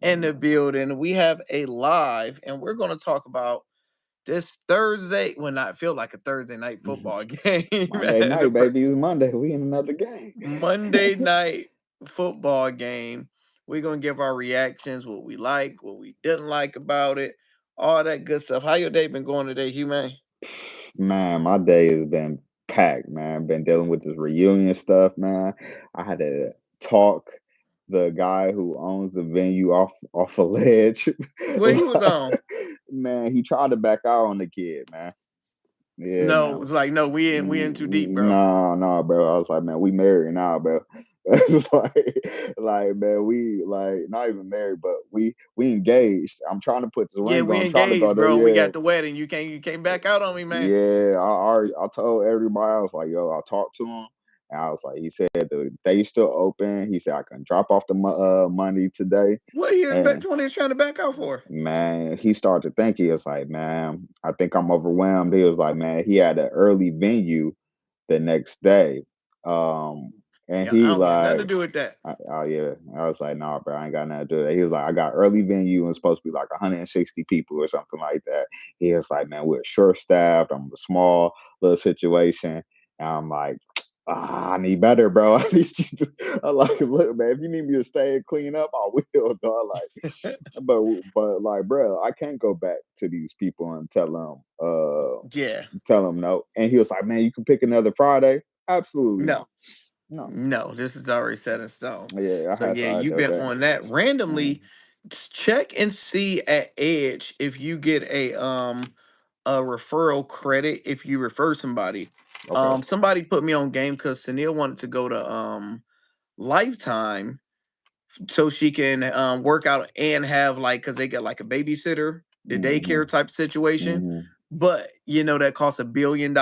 in the building. We have a live, and we're going to talk about this Thursday. Well, not feel like a Thursday night football game. Monday night, baby. It's Monday. We in another game. Monday night football game. We're going to give our reactions, what we like, what we didn't like about it, all that good stuff. How your day been going today, Hugh, man? Man, my day has been packed, man. Been dealing with this reunion stuff, man. I had to talk the guy who owns the venue off a ledge. What he was on? Man, he tried to back out on the kid, man. Yeah, No, man. it's like, no, we in too deep, bro. No, bro. I was like, man, we married now, bro. It's like, man, we like not even married, but we engaged. I'm trying to put this Yeah, ring on. we I'm trying to go engaged, there. bro. We Yeah, got the wedding. You can't back out on me, man. yeah. I told everybody. I was like, yo, I talked to him, and I was like, he said the day's still open. He said I can drop off the money today, What do you expect and when he's trying to back out for? man, he started to think. He was like, man, I think I'm overwhelmed. He was like, man, he had an early venue the next day. And Yeah, I he don't got nothing to like, do with that. oh yeah. I was like, nah, bro, I ain't got nothing to do with that. He was like, I got early venue and it's supposed to be like 160 people or something like that. He was like, man, we're short staffed. I'm a small little situation. And I'm like, I need better, bro. I need you to, I'm like, look, man, if you need me to stay and clean up, I will, dog. Like, but like, bro, I can't go back to these people and Yeah, tell them no. And he was like, man, you can pick another Friday. Absolutely no, not. No. no, this is already set in stone. Yeah, So yeah, I you've do been that. on that Mm, randomly. Check and see at Edge if you get a referral credit if you refer somebody. okay. Somebody put me on game because Sunil wanted to go to Lifetime so she can work out and have like because they got like a babysitter, the Hmm. daycare type situation. Hmm. But that costs $1 billion.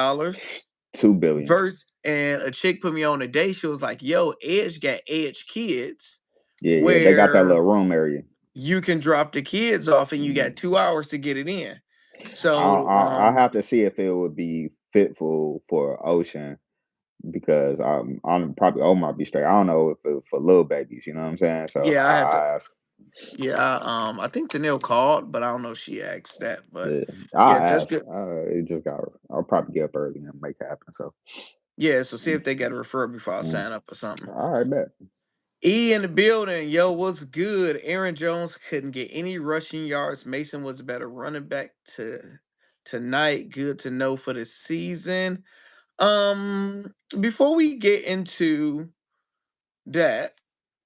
2 billion. Verse and a chick put me on a day. She was like, "Yo, Edge got Edge Kids, Yeah, yeah. They got that where little room area. you can drop the kids off and you got Mm. 2 hours to get it in." I, So, I have to see if it would be fitful for Ocean because I'm probably Omar be straight. I don't know if it, for little babies, you know what I'm saying? So yeah, I have to. I ask. Yeah, I think Tennille called, but I don't know if she asked that. But Yeah, yeah, I that's ask. good. It just got. I'll probably get up early and make it happen. So, Yeah, so see mm, if they got a referral before I mm. sign up or something. All right, bet. E in the building, yo, what's good? Aaron Jones couldn't get any rushing yards. Mason was a better running back tonight. Good to know for the season. Before we get into that,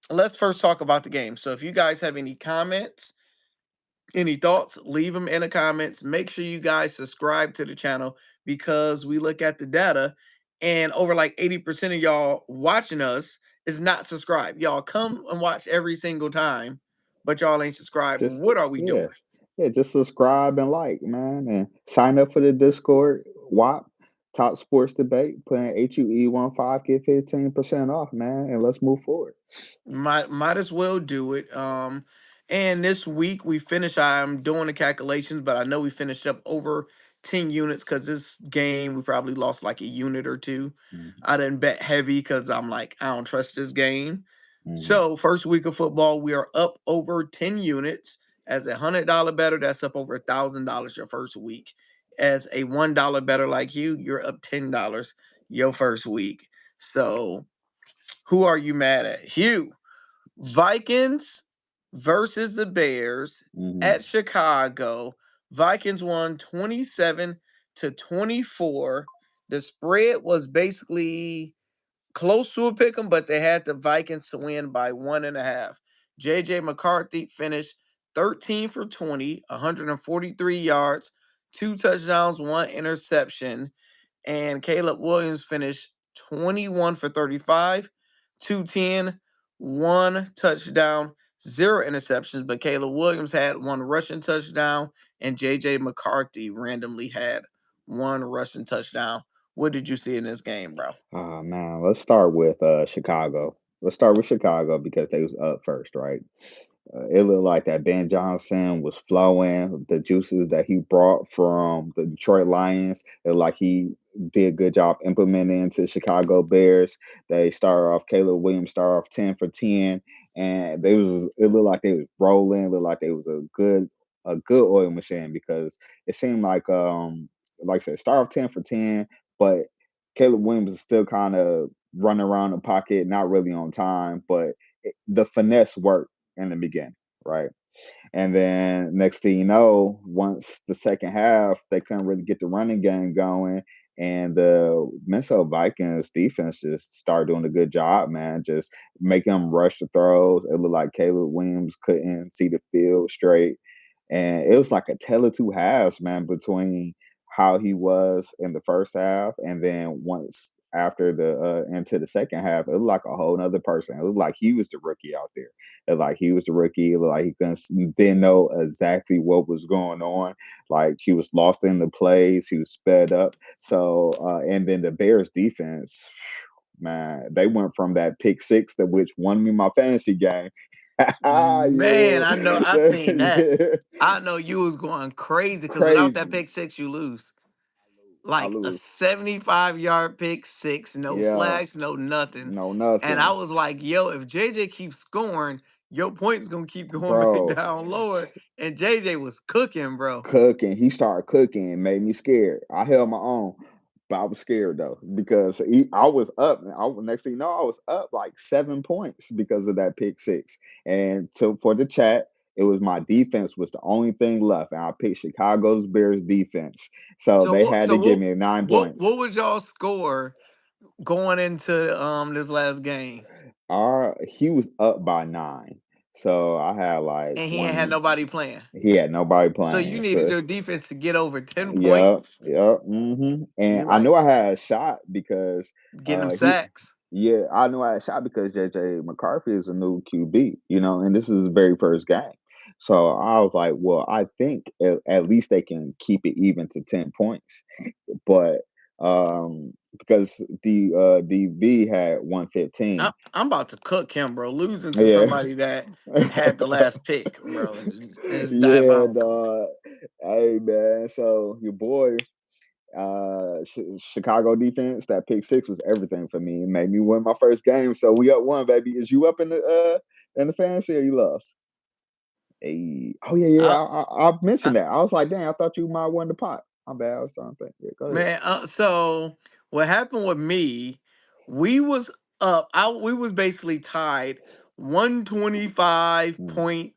let's first talk about the game. So if you guys have any comments, any thoughts, leave them in the comments. Make sure you guys subscribe to the channel because we look at the data and over like 80% of y'all watching us is not subscribed. Y'all come and watch every single time, but y'all ain't subscribed. Just What are we yeah, doing? yeah. Just subscribe and like, man, and sign up for the Discord. WAP Top Sports Debate. Playing HUE 15 get 15% off, man, and let's move forward. Might as well do it. And this week we finished. I'm doing the calculations, but I know we finished up over 10 units because this game we probably lost like a unit or two. Mhm, I didn't bet heavy because I'm like, I don't trust this game. mhm. So first week of football, we are up over 10 units. As $100 better, that's up over $1,000 your first week. As a $1 better like you, you're up $10 your first week. So who are you mad at? Hugh. Vikings versus the Bears Mhm. at Chicago. Vikings won 27-24. The spread was basically close to a pick 'em, but they had the Vikings to win by 1.5. JJ McCarthy finished 13 for 20, 143 yards, 2 touchdowns, 1 interception. And Caleb Williams finished 21 for 35, 210, 1 touchdown, 0 interceptions. But Caleb Williams had 1 rushing touchdown, and JJ McCarthy randomly had 1 rushing touchdown. What did you see in this game, bro? Man, let's start with Chicago. Let's start with Chicago because they was up first, right? It looked like that Ben Johnson was flowing. The juices that he brought from the Detroit Lions, it looked like he did a good job implementing into Chicago Bears. They started off, Caleb Williams started off 10 for 10, and it looked like they was rolling, looked like they was a good oil machine because it seemed like I said, start off 10 for 10, but Caleb Williams is still kind of running around the pocket, not really on time, but the finesse worked in the beginning, right? And then next thing you know, once the second half, they couldn't really get the running game going. And the Minnesota Vikings defense just started doing a good job, man. Just making them rush the throws. It looked like Caleb Williams couldn't see the field straight. And it was like a tale of two halves, man, between how he was in the first half and then once after the into the second half, it looked like a whole nother person. It looked like he was the rookie out there. It looked like he was the rookie. It looked like he didn't know exactly what was going on. Like he was lost in the plays. He was sped up. So and then the Bears defense, man, they went from that pick six that which won me my fantasy game. Man, Yeah, I know. I seen that. yeah, I know you was going crazy because without that crazy. pick six, you lose. I Like a lose. 75-yard pick six, no Yeah, flags, no nothing. no And I nothing, was like, yo, if JJ keeps scoring, your points gonna keep going back bro. down lower. And JJ was cooking, bro. Cooking. He started cooking and made me scared. I held my own, but I was scared though because I was up. Next thing you know, I was up like 7 points because of that pick six. And so for the chat, it was my defense was the only thing left, and I picked Chicago's Bears defense. So So they what had so to give what me 9 points. what was y'all score going into this last game? He was up by 9, so I had like And he ain't had one. nobody playing. He had nobody So you playing, needed so your defense to get over 10 yep, points. yep, and You're I knew like I had a shot because, getting them he sacks. yeah, I knew I had a shot because JJ McCarthy is a new QB, and this is his very first game. So I was like, well, I think at least they can keep it even to 10 points. But because the DB had 115. I'm about to cook him, bro. Losing to Yeah. somebody that had the last pick, bro, is Yeah, diabolical. dog. Hey man, so your boy Chicago defense, that pick six was everything for me. It made me win my first game. So we up one, baby. Is you up in the fantasy or you lost? Hey. Oh yeah, yeah. I, I I mentioned that. I was like, dang, I thought you might win the pot. My bad. I was trying to think. Yeah, go ahead. Man, so what happened with me? We was we was basically tied Mm, 125.6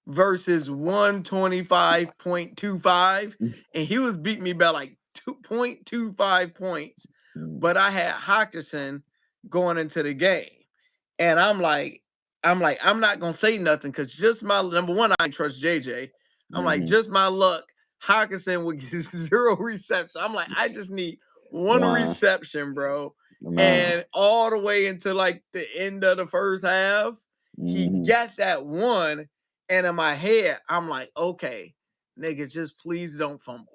versus 125.25, mm, and he was beating me by like 2.25 points. mm, But I had Hawkinson going into the game. And I'm not gonna say nothing because just my number one, I ain't trust JJ. I'm like, mhm. just my luck. Hawkinson would get zero reception. I'm like, I just need one One reception, bro. man. And all the way into like the end of the first half, he Mhm. got that one. And in my head, I'm like, okay, nigga, just please don't fumble.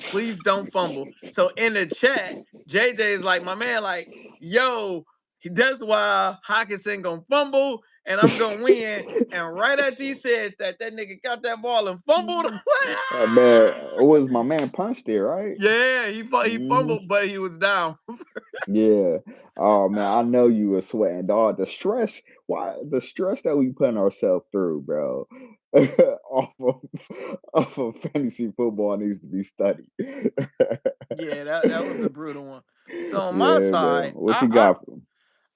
Please don't fumble. So in the chat, JJ is like, my man, like, yo, that's why Hawkinson gonna fumble and I'm gonna win. And right after he said that, that nigga got that ball and fumbled. I'm like, Man, it "Ah!" was my man Punch there, right? Yeah, he Mhm. fumbled, but he was down. Yeah. Oh man, I know you were sweating, dog. The stress that we putting ourselves through, bro. off of off of fantasy football needs to be studied. Yeah, that was a brutal one. So on my Yeah, man. side, What you got for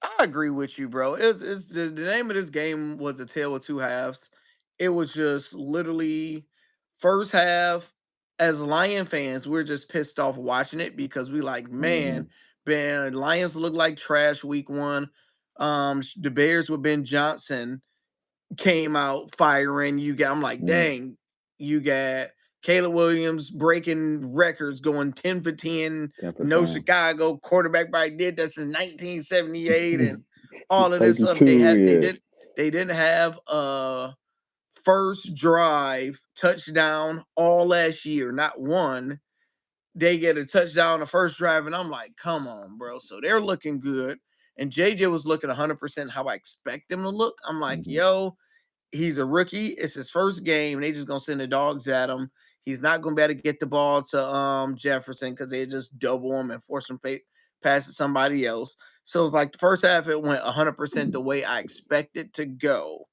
I agree with you, bro. It's the name of this game was a tale of two halves. It was just literally first half. As Lion fans, we're just pissed off watching it because we like, man, Mhm. Ben Lions look like trash week one. The Bears with Ben Johnson came out firing. I'm like, Mm. dang, you got Caleb Williams breaking records, going 10 for 10. 10 for No 10. Chicago quarterback probably did that since 1978 and all of this stuff. 32 years. They didn't have a first drive touchdown all last year, not one. They get a touchdown the first drive, and I'm like, come on, bro. So they're looking good. And JJ was looking 100% how I expect them to look. I'm like, Mhm. yo, he's a rookie. It's his first game. They just gonna send the dogs at him. He's not gonna be able to get the ball to Jefferson because they just double him and force him pass to somebody else. So it's like the first half it went 100% the way I expected to go.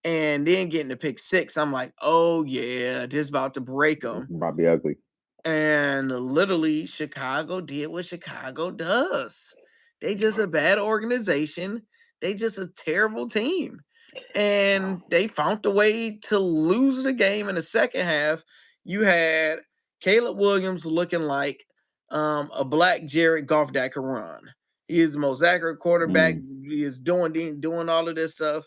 And then getting to pick six, I'm like, oh yeah, this about to break them. Might be ugly. And literally, Chicago did what Chicago does. They just a bad organization. They just a terrible team. And they found a way to lose the game in the second half. You had Caleb Williams looking like a black Jared Goff that could run. He is the most accurate quarterback. Mm, He is doing all of this stuff.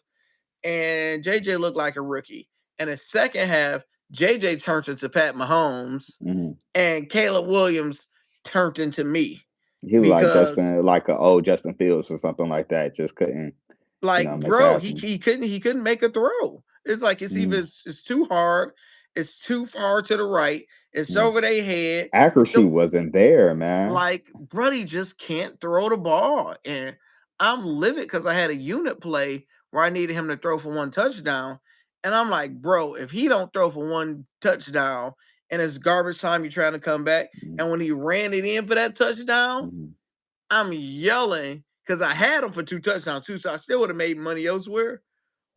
And JJ looked like a rookie. And the second half, JJ turned into Pat Mahomes mhm. and Caleb Williams turned into me He was like because Justin, like a old Justin Fields or something like that. Just couldn't, like make it bro, happen. he couldn't make a throw. It's like it's either Mm, it's too hard, it's too far to the right, it's mm. over their head. Accuracy The wasn't there, man. like Brody just can't throw the ball. And I'm livid because I had a unit play where I needed him to throw for one touchdown. And I'm like, bro, if he don't throw for one touchdown and it's garbage time, you're trying to come back. Mm, And when he ran it in for that touchdown, mhm, I'm yelling because I had him for two touchdowns too. So I still would have made money elsewhere,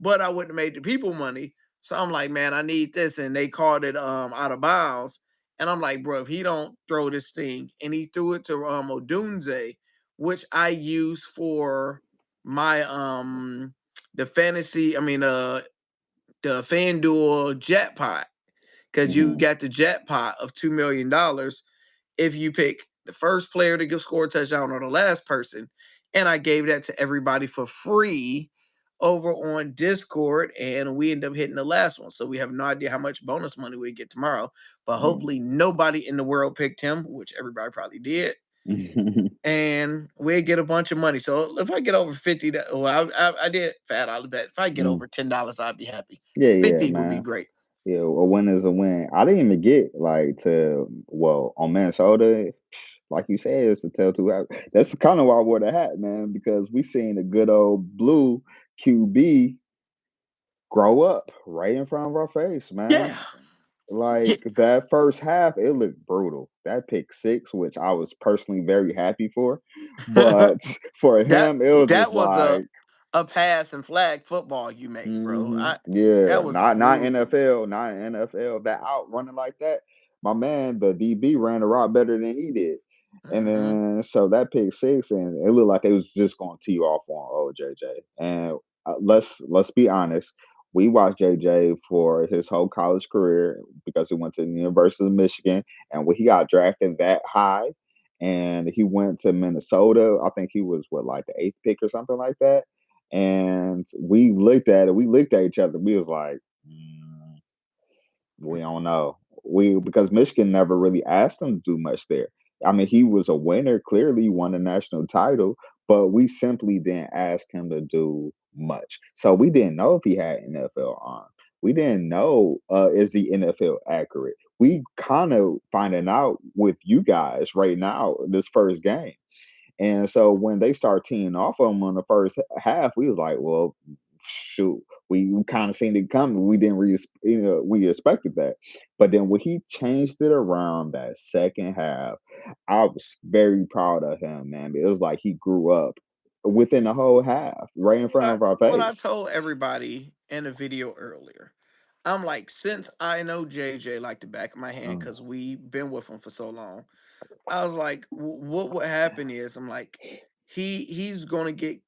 but I wouldn't have made the people money. So I'm like, man, I need this. And they called it out of bounds. And I'm like, bro, if he don't throw this thing, and he threw it to Odunze, which I use for my the fantasy, I mean the FanDuel jackpot. Because you mhm, got the jackpot of $2 million if you pick the first player to score a touchdown or the last person. And I gave that to everybody for free over on Discord, and we end up hitting the last one. So we have no idea how much bonus money we get tomorrow. But mm. hopefully nobody in the world picked him, which everybody probably did. And we get a bunch of money. So if I get over 50, well, I did fat out of bet. If I get Mm. over $10, I'd be happy. Yeah, yeah, 50 would be man. great. Yeah, a win is a win. I didn't even get like to well on Minnesota, like you said, it's a tell two. That's kind of why I wore the hat, man, because we seen a good old blue QB grow up right in front of our face, man. Yeah. Yeah. Like that first half, it looked brutal. That pick six, which I was personally very happy for, but for that him, it was that just was like a pass and flag football you make, bro. That Yeah, was not brutal. NFL, not NFL. That out running like that, my man, the DB ran a lot better than he did. And Hmm. then so that pick six, and it looked like it was just going to tee off on old JJ. And let's be honest, we watched JJ for his whole college career because he went to the University of Michigan, and when he got drafted that high, and he went to Minnesota, I think he was what like the eighth pick or something like that, and we looked at each other. We was like, "Mm, we don't know. We because Michigan never really asked him to do much there. I mean, he was a winner, clearly won a national title, but we simply didn't ask him to do much. So we didn't know if he had NFL arm. We didn't know is the NFL accurate. We kind of finding out with you guys right now this first game. And so when they start teeing off on him on the first half, we was like, well, shoot, we kind of seen it coming. We didn't really, we expected that. But then when he changed it around that second half, I was very proud of him, man. It was like he grew up within the whole half, right in What front I of our what I face. told everybody in the video earlier, I'm like, since I know JJ like the back of my hand Mm, because we've been with him for so long, I was like, what would happen is I'm like, he's gonna get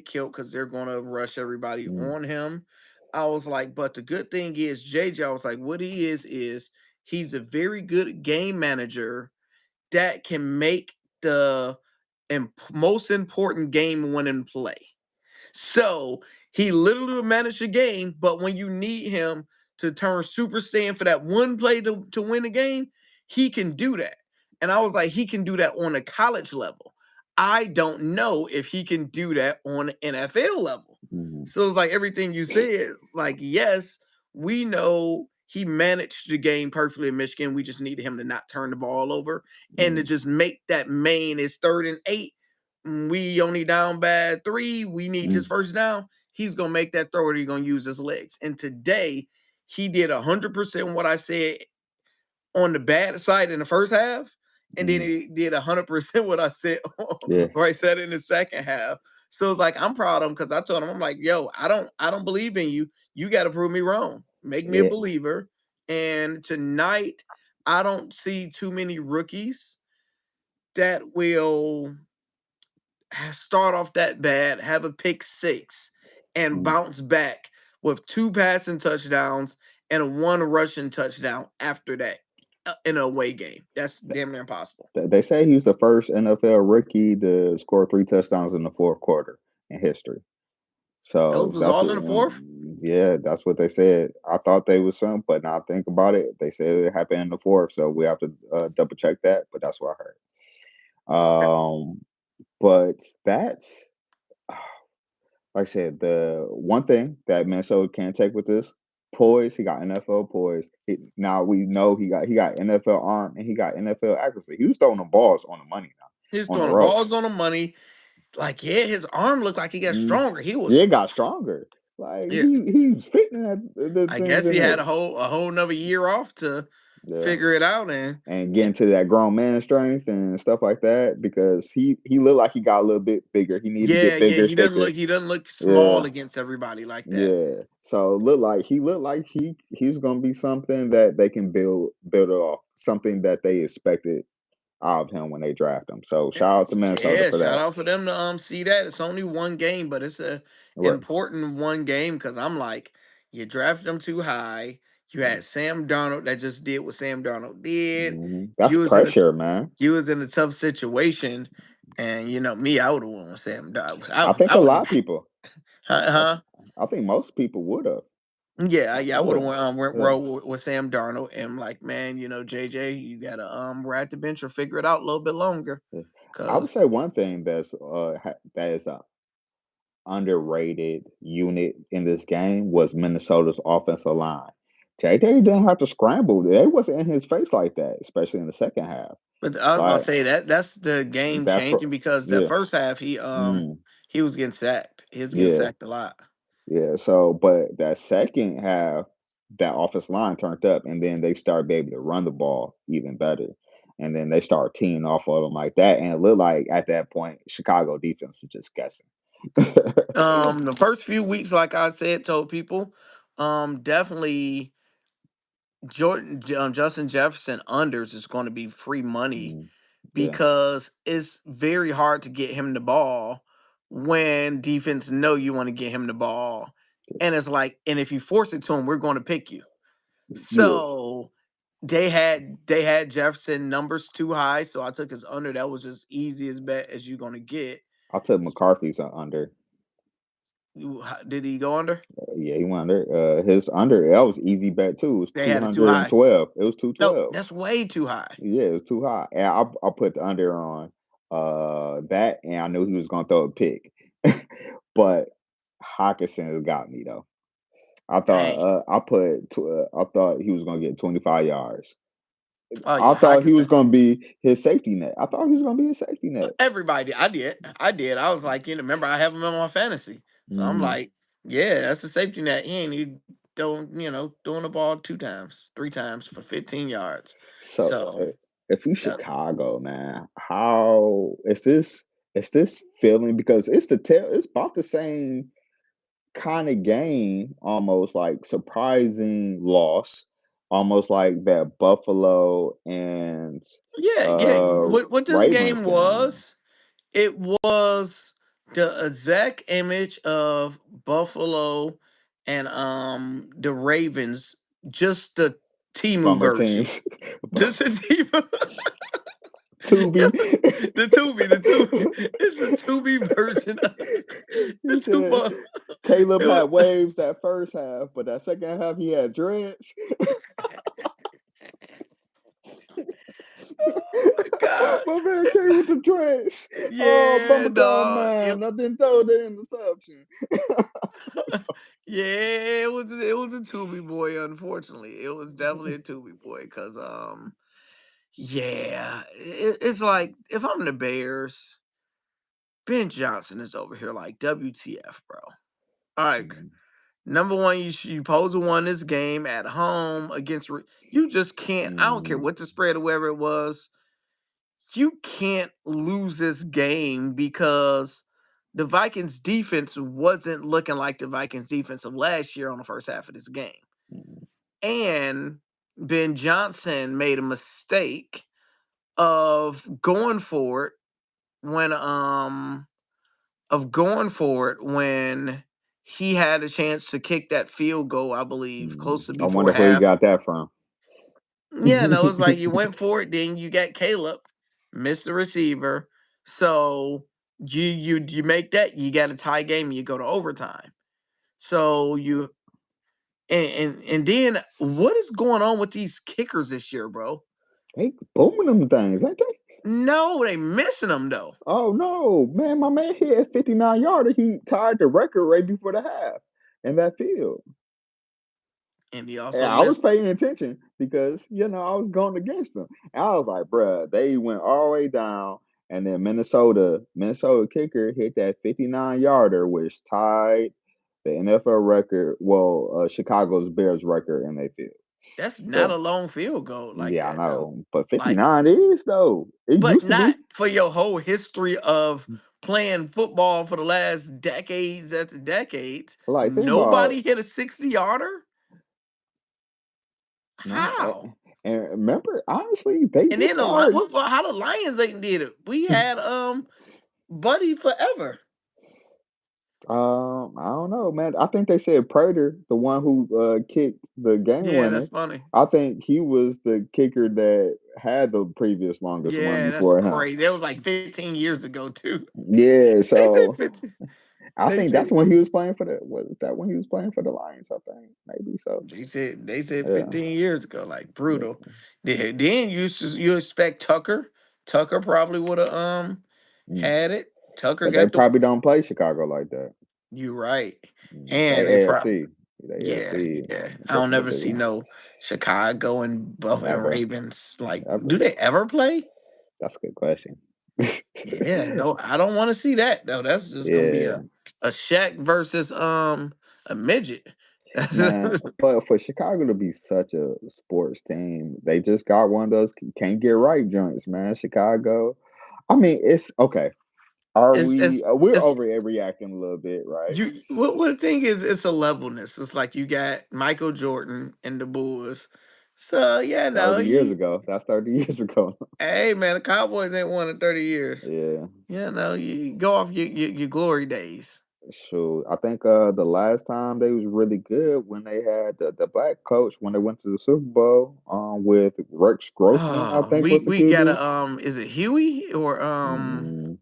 killed because they're gonna rush everybody mm, on him. I was like, but the good thing is JJ, I was like, what he is he's a very good game manager that can make the most important game winning play. So he literally will manage the game, but when you need him to turn super saiyan for that one play to win the game, he can do that. And I was like, he can do that on a college level. I don't know if he can do that on an NFL level. mm, So it's like everything you said, it's like, yes, we know he managed the game perfectly in Michigan. We just needed him to not turn the ball over and to mm, just make that main is 3rd and 8. We only down bad 3. We need mm, just first down. He's gonna make that throw, or he's gonna use his legs. And today he did 100% what I said on the bad side in the first half, and then Mm, he did 100% what I said, yeah, right? Said in the second half. So it's like I'm proud of him because I told him I'm like, yo, I don't believe in you. You got to prove me wrong. Make me a yeah. believer. And tonight, I don't see too many rookies that will start off that bad, have a pick six, and Mm. bounce back with two passing touchdowns and one rushing touchdown after that in an away game. That's damn near impossible. They say he's the first NFL rookie to score 3 touchdowns in the fourth quarter in history. Those So was that's all what, in the fourth. yeah, that's what they said. I thought they was some, but now I think about it, they said it happened in the fourth. So we have to double check that. But that's what I heard. But that's like I said, the one thing that Minnesota can take with this poise, he got NFL poise. Now we know he got NFL arm and he got NFL accuracy. He was throwing the balls on the money He's now on the throwing the road. balls on the money. Like, yeah, his arm looked like he got Mm, stronger. He yeah, was, it got stronger. Like yeah. he's fitting at the I things guess in he had there. a whole another year off to Yeah. figure it out, and And getting to that grown man strength and stuff like that because he looked like he got a little bit bigger. He needed to yeah, get yeah, bigger, he doesn't look thicker. he doesn't look small Yeah. against everybody like that. Yeah. So looked like he's gonna be something that they can build it off. Something that they expected out of him when they draft him. So shout out to Minnesota Yeah, for shout that. out for them to see that. It's only one game, but it's a Right. important one game because I'm like, you drafted them too high. You had Sam Darnold that just did what Sam Darnold did. That's You was in a pressure, man. you was in a tough situation, and me, I would have won with Sam Darnold. I I would think I a would lot have of people. huh? I, Huh? I think most people would have. Yeah, yeah, I would Yeah. have went Yeah. roll with Sam Darnold and like, man, JJ, you gotta ride the bench or figure it out a little bit longer, Yeah. I would cause say one thing that is a underrated unit in this game was Minnesota's offensive line. JJ didn't have to scramble. They wasn't in his face like that, especially in the second half. but I was about to Like say that's the game that for changing because that yeah. first half Mm, he was getting sacked. He was getting yeah. sacked a lot. Yeah. So but that second half, that offensive line turned up and then they started being able to run the ball even better. And then they start teeing off of them like that. And it looked like at that point, Chicago defense was just guessing. The first few weeks, like I said, told people, definitely Justin Jefferson unders is going to be free money Mm, yeah. because it's very hard to get him the ball when defense know you want to get him the ball. And it's like, and if you force it to him, we're going to pick you. Yeah. So they had Jefferson numbers too high, so I took his under. That was just easiest bet as you're gonna get. I took McCarthy's under. Did he go under? Yeah, he went under. His under that was easy bet too. It was They two had it too hundred and high. twelve. It was No, 212. that's way too high. Yeah, it was too high. And I put the under on that, and I knew he was gonna throw a pick. But Hawkinson has got me though. Dang. I thought he was gonna get 25 yards. Oh I yeah, thought he was Hawkinson. gonna be his safety net. I thought he was gonna be his safety net. Everybody, I did. I did. I was like, remember I have him in my fantasy, so I'm Mm. like, yeah, that's the safety net. He ain't need throwing the ball 2 times, 3 times for 15 yards. So, So if you that, Chicago, man, how is this? Is this feeling because it's about the same kind of game, almost like surprising loss, almost like that Buffalo and yeah, yeah. uh What this Ravens game game. was, it was the exact image of Buffalo and the Ravens, just the Timu Bummer version. teams. Just the Timu. Tubi. The Tubi, the Tubi. It's the Tubi version of the He said Tuba. Caleb It had was, waves that first half, but that second half he had dreads. oh my god. My man came with the dreads. Oh, Yeah, bummer guy, dog. man. I didn't throw the interception. Yeah, it was a Tubi boy, unfortunately. It was definitely a Tubi boy because yeah, it's like if I'm the Bears, Ben Johnson is over here like WTF, bro. Like Mm, number one, you supposed to won this game at home against you just can't. I don't care mm, what the spread or whatever it was. you can't lose this game because the Vikings defense wasn't looking like the Vikings defense of last year on the first half of this game. Mm, And Ben Johnson made a mistake of going for it when he had a chance to kick that field goal, I believe, close to I before wonder where he half. got that from. Yeah, no, it's like you went for it, then you got Caleb, missed the receiver. So you make that, you got a tie game, and you go to overtime. So you and then what is going on with these kickers this year, bro? They booming them things, ain't they? No, they missing them though. Oh no, man, my man hit a 59 yarder. He tied the record right before the half in that field. And he And also I was missed. paying attention because I was going against them. And I was like, bruh, they went all the way down. And then Minnesota kicker hit that 59 yarder, which tied the NFL record, Chicago's Bears record in their field. That's not a So long field goal like yeah, I that though. know. But Like, 59 is though. It but used to not be. for your whole history of playing football for the last decades after decades. Like, think about Nobody hit a 60-yarder? man. How? And remember, honestly, they And just then started. how the Lions ain't did it. We had Buddy forever. I don't know, man. I think they said Prater, the one who kicked the game Yeah, that's winner. funny. I think he was the kicker that had the previous longest run Yeah, that's before him. crazy. That was like 15 years ago too. Yeah, They said so 15. I They think that's said when he was playing for the. Was that when he was playing for the Lions? I think maybe so. they said Yeah, 15 years ago, like brutal. yeah. Then you expect Tucker. Tucker probably would have Mm. had it. Tucker But they got the probably don't play Chicago like that. you right. They And they probably AFC, they yeah, AFC yeah. I don't different never see division. no Chicago and Buff and Never, Ravens. Like, do ever. they ever play? That's a good question. Yeah, no, I don't want to see that though. That's just gonna be Yeah. a Shaq versus a midget. Man, but for Chicago to be such a sports team, they just got one of those can't get right joints, man. Chicago. I mean, it's okay. Are it's we? it's We're it's overreacting a little bit, right? what the thing is, it's a levelness. It's like you got Michael Jordan and the Bulls. So yeah, no, 30 years ago. That's 30 years ago. hey man, the Cowboys ain't won in 30 years. Yeah. Yeah, no, you go off your glory days. So I think the last time they was really good when they had the black coach when they went to the Super Bowl with Rex Grossman, I Oh, think was the we gotta QB. is it Huey or Mm,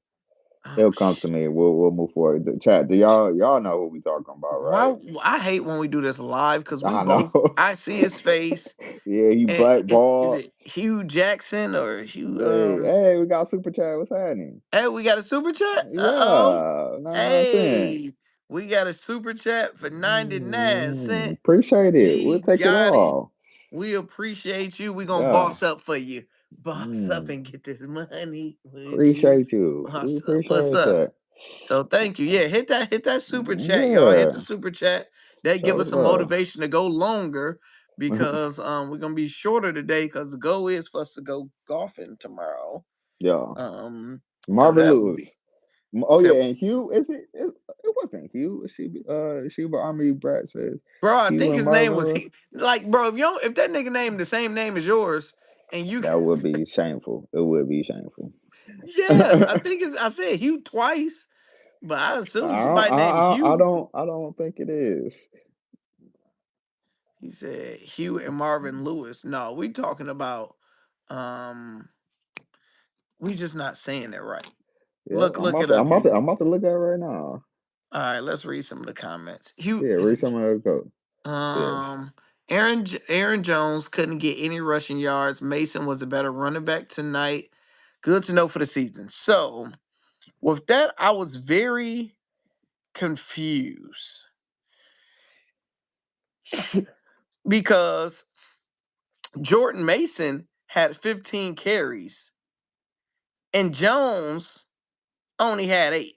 oh it'll come to me. We'll move forward. The chat, do y'all know who we talking about, right? why I hate when we do this live because we I know. both I see his face Yeah, he and is blackballed. it Hugh Jackson or Hugh Hey, we got super chat. What's happening? hey, we got a super chat? Uh-oh. Yeah, 99 cents. Hey, we got a super chat for 99 cents. Appreciate it. We'll G take it got it. all. We appreciate you. We gonna Yeah. boss up for you. Boss up Mm, and get this money. Would you appreciate you. We boss up? What's appreciate up? that. So thank you. Yeah, hit that super chat, y'all. Hit the Yeah. super chat. That give us Show some love. motivation to go longer because we're gonna be shorter today because the goal is for us to go golfing tomorrow. Yeah. So Marvin that would be Lewis. Oh so yeah, and Hugh, it wasn't Hugh. Sheba Army Brat says bro, I Hugh think and his name Marvin was Lewis. he like bro, if that nigga name the same name as yours and you That would be shameful. It would be shameful. yes, I think I said Hugh twice, but I assume somebody named Hugh. I don't think it is. He said Hugh and Marvin Lewis. No, we talking about um we just not saying it right. Yeah, Look it up here. I'm about to look at it right now. All right, let's read some of the comments. Hugh Yeah, is read it some of the code. Yeah. um Aaron Jones couldn't get any rushing yards. Mason was a better running back tonight. Good to know for the season. So with that, I was very confused because Jordan Mason had 15 carries and Jones only had 8.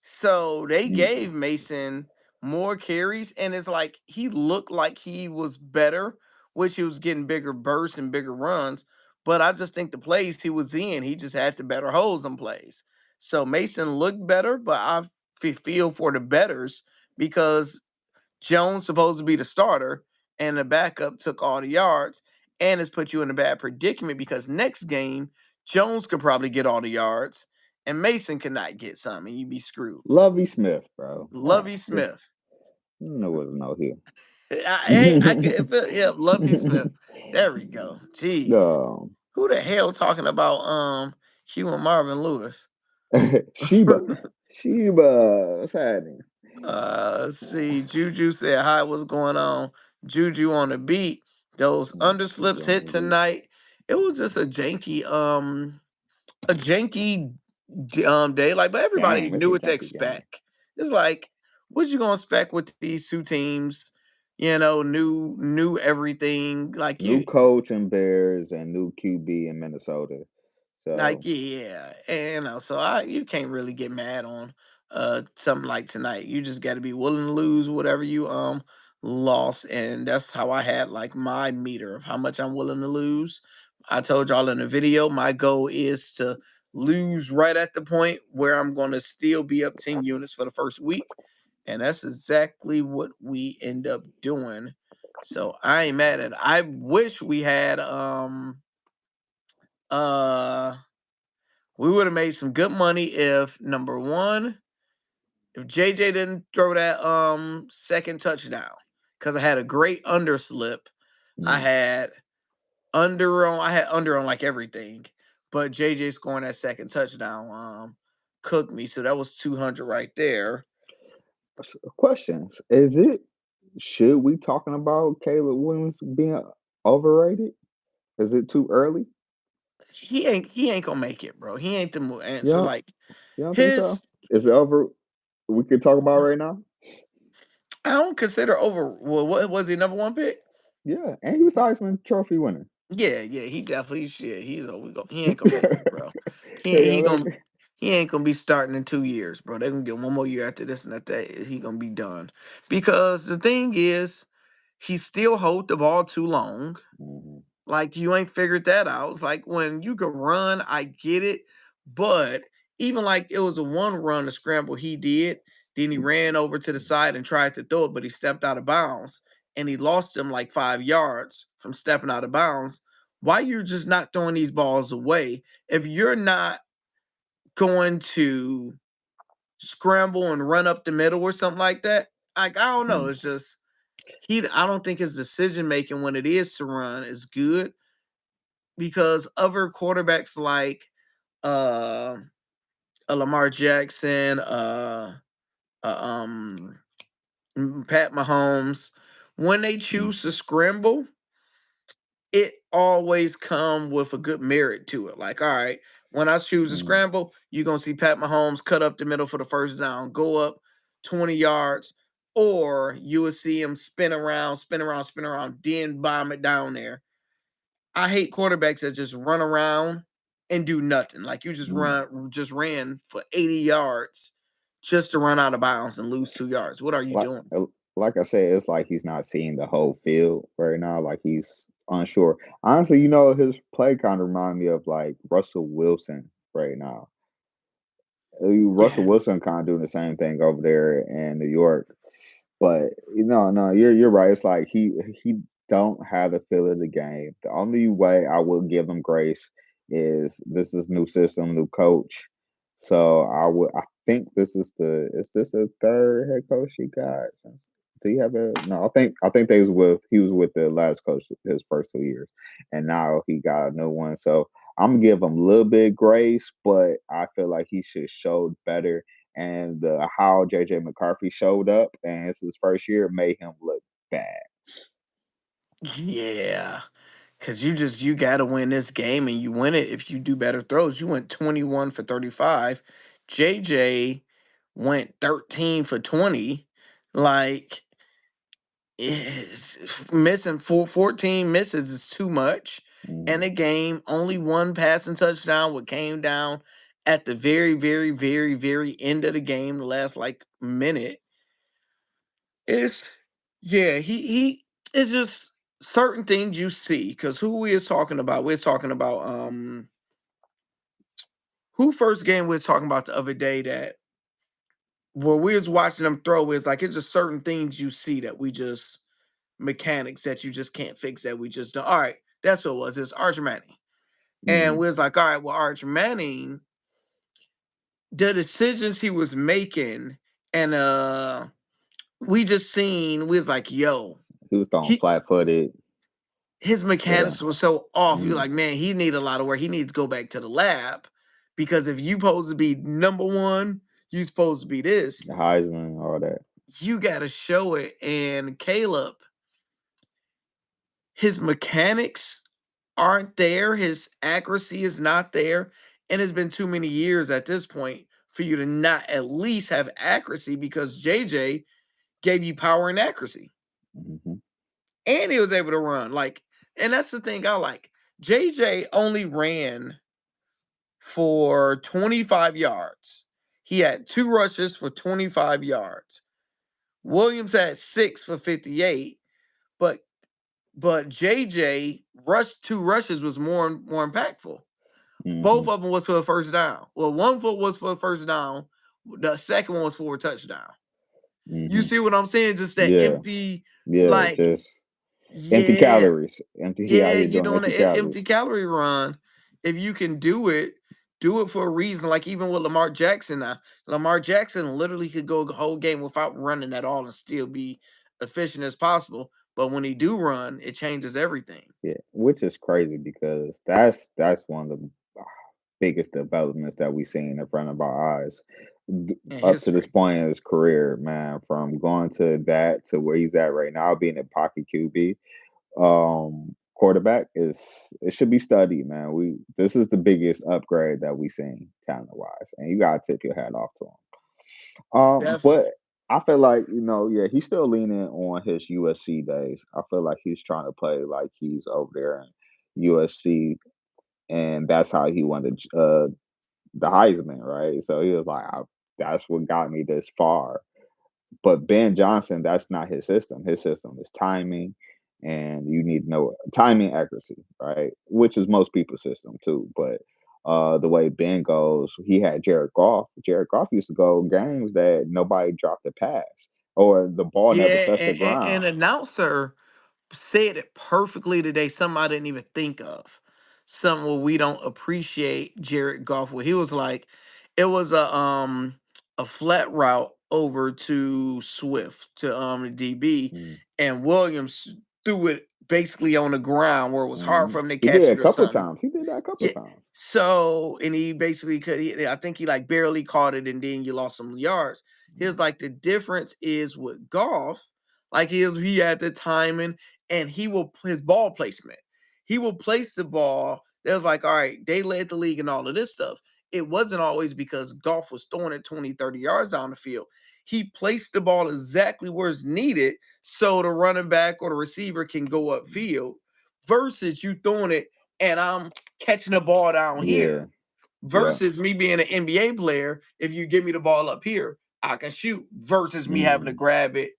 So they Mm, gave Mason more carries, and it's like he looked like he was better, which he was getting bigger bursts and bigger runs. But I just think the plays he was in, he just had the better holes in plays. So Mason looked better, but I feel for the betters because Jones supposed to be the starter, and the backup took all the yards, and it's put you in a bad predicament because next game Jones could probably get all the yards, and Mason cannot get some, and you'd be screwed. Lovey Smith, bro. Lovey Just Smith. no was no here. I can feel, yeah, Lovey Smith. There we go. Jeez. No, Who the hell talking about Hugh and Marvin Lewis? Sheba, Sheba, what's happening? Let's see. Juju said, "Hi, what's going on?" Juju on the beat. Those She underslips on hit the beat. tonight. It was just a janky day. Like, but everybody Damn, it's knew a what to junkie game. expect. It's like, what you gonna expect with these two teams? Knew everything. New coach in Bears and new QB in Minnesota. So, Yeah, and so I you can't really get mad on something like tonight. You just got to be willing to lose whatever you lost, and that's how I had like my meter of how much I'm willing to lose. I told y'all in the video my goal is to lose right at the point where I'm going to still be up 10 units for the first week, and that's exactly what we end up doing. So I ain't mad at it. I wish we had uh we would have made some good money if number one, if JJ didn't throw that second touchdown. Cause I had a great underslip. I mm, had I had under on like everything. But JJ scoring that second touchdown cooked me. So that was 200 right there. questions. Is it should we talking about Caleb Williams being overrated? Is it too early? He ain't gonna make it, bro. He ain't the answer. Yeah, Like you don't think so? his Is it over? We could talk about right now. I don't consider over well, what was he number one pick? Yeah, and he was Heisman Trophy winner. Yeah, he definitely should. He ain't gonna make it, bro. He ain't Yeah, he gonna like, he ain't gonna be starting in 2 years, bro. They're gonna get one more year after this and after that. He gonna be done. Because the thing is, he still hold the ball too long. mhm, Like you ain't figured that out. It's like when you can run, I get it, but even like it was a one run, a scramble he did. Then he ran over to the side and tried to throw it, but he stepped out of bounds and he lost him like 5 yards from stepping out of bounds. Why you're just not throwing these balls away if you're not going to scramble and run up the middle or something like that? Like I don't know. mm, It's just he. I don't think his decision making when it is to run is good because other quarterbacks like uh, Lamar Jackson, uh um Pat Mahomes, when they mm, choose to scramble, it always come with a good merit to it. Like, all right, when I choose to mm. scramble, you're gonna see Pat Mahomes cut up the middle for the first down, go up 20 yards, or you will see him spin around, spin around, spin around, then bomb it down there. I hate quarterbacks that just run around and do nothing. Like you Mm. just ran for 80 yards just to run out of bounds and lose 2 yards. What are you Like doing? like I said, it's like he's not seeing the whole field right now. Like he's unsure. Honestly, you know, his play kind of remind me of like Russell Wilson right now. Russell Yeah. Wilson kind of doing the same thing over there in New York. But no, you're right. It's like he don't have the feel of the game. The only way I will give him grace is this is new system, new coach. So I think this is this a third head coach he got since do you have a no, I think he was with the last coach his first 2 years and now he got a new one. So I'm gonna give him a little bit of grace, but I feel like he should show better and how JJ McCarthy showed up and it's his first year made him look bad. Yeah. Cause you gotta win this game and you win it if you do better throws. You went 21 for 35. JJ went 13 for 20. Like missing 14 misses is too much. And Mm, the game, only one passing touchdown, what came down at the very, very, very, very end of the game, the last like minute. It's yeah, he it's just certain things you see, because who we is talking about? We're talking about who first game we are talking about the other day that where we was watching them throw is like it's just certain things you see that we just mechanics that you just can't fix that we just do. All right, that's what it was. It's Arch Manning. And Mm, we was like, all right, well, Arch Manning, the decisions he was making, and we just seen, we was like, yo, he was throwing he flat-footed. his Yeah. mechanics were so off. You're Mm, like, man, he need a lot of work. He needs to go back to the lab because if you supposed to be number one, you supposed to be this. the Heisman, all that. You got to show it. And Caleb, his mechanics aren't there. His accuracy is not there. And it's been too many years at this point for you to not at least have accuracy because JJ gave you power and accuracy. Mhm, And he was able to run. Like, and that's the thing I like. JJ only ran for 25 yards. He had 2 rushes for 25 yards. Williams had 6 for 58, but JJ rushed 2 rushes was more impactful. Both mhm, of them was for a first down. Well, one foot was for a first down. The second one was for a touchdown. You mhm. see what I'm saying? Just that Yeah, empty, yeah, like, just empty yeah, calories. Empty he out yeah, here you're doing doing an empty empty calories. calorie run. If you can do it for a reason. Like even with Lamar Jackson now, Lamar Jackson literally could go the whole game without running at all and still be efficient as possible. But when he do run, it changes everything Yeah, which is crazy because that's one of the biggest developments that we've seen in front of our eyes. in Up to this history. point in his career, man, from going to that to where he's at right now, being a pocket QB, quarterback is it should be studied, man. We this is the biggest upgrade that we've seen talent wise, and you gotta tip your hat off to him. But Definitely. I feel like, yeah, he's still leaning on his USC days. I feel like he's trying to play like he's over there in USC, and that's how he won the Heisman, right? So he was like, that's what got me this far. But Ben Johnson, that's not his system. His system is timing, and you need to know timing accuracy, right? Which is most people's system too. But the way Ben goes, he had Jared Goff. Jared Goff used to go games that nobody dropped a pass or the ball never Yeah, touched the and ground. announcer said it perfectly today. Something I didn't even think of. Something where we don't appreciate Jared Goff. Where he was like, it was a flat route over to Swift to the DB, Mm, and Williams threw it basically on the ground where it was hard mhm. for him to He did catch a it or couple of something. times. He did that a couple Yeah. of times. So, and he basically could. I think he like barely caught it, and then you lost some yards. His like the difference is with golf, like he had the timing, and he will his ball placement. He will place the ball. They was like, all right, they led the league and all of this stuff. It wasn't always because golf was throwing it 20, 30 yards down the field. He placed the ball exactly where it's needed so the running back or the receiver can go upfield versus you throwing it and I'm catching the ball down Yeah, here yeah. versus me being an NBA player. If you give me the ball up here, I can shoot versus me having to Mm, grab it,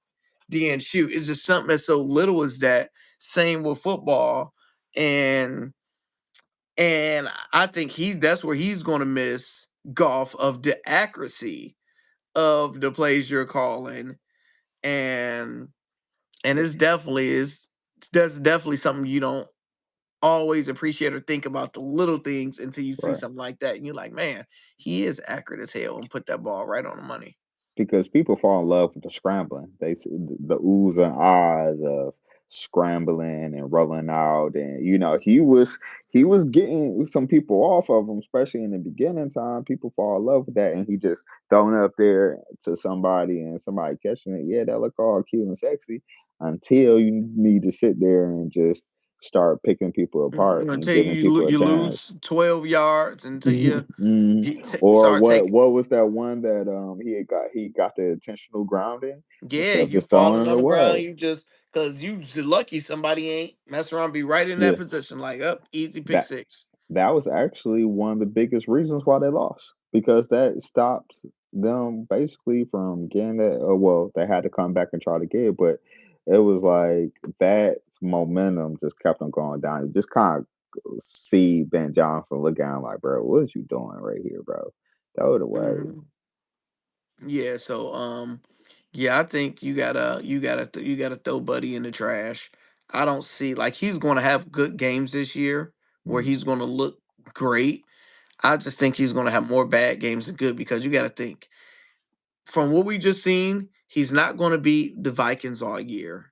then shoot. It's just something that's so little as that. Same with football. And I think that's where he's gonna miss golf of the accuracy of the plays you're calling. And it's definitely is that's definitely something you don't always appreciate or think about the little things until you see right. something like that and you're like, man, he is accurate as hell and put that ball right on the money. Because people fall in love with the scrambling. They see the oohs and ahs of scrambling and rolling out, and he was getting some people off of him, especially in the beginning time. People fall in love with that, and he just throwing it up there to somebody, and somebody catching it. Yeah, that look all cute and sexy until you need to sit there and just start picking people apart and Until giving people a you chance. lose 12 yards until you, Mhm. you Or start what taking. what was that one that he got the intentional grounding Yeah, instead of you just throwing falling it on the ground, away. you just because you just lucky somebody ain't mess around, be right in that Yeah, position, like up easy pick that six. that was actually one of the biggest reasons why they lost because that stopped them basically from getting that. Well, they had to come back and try to get it, but it was like that momentum just kept on going down. You just kind of see Ben Johnson look at him like, bro, what is you doing right here, bro? Throw it away. Mhm. Yeah, so yeah, I think you gotta throw Buddy in the trash. I don't see like he's gonna have good games this year where Mm, he's gonna look great. I just think he's gonna have more bad games than good because you gotta think from what we just seen, he's not gonna beat the Vikings all year.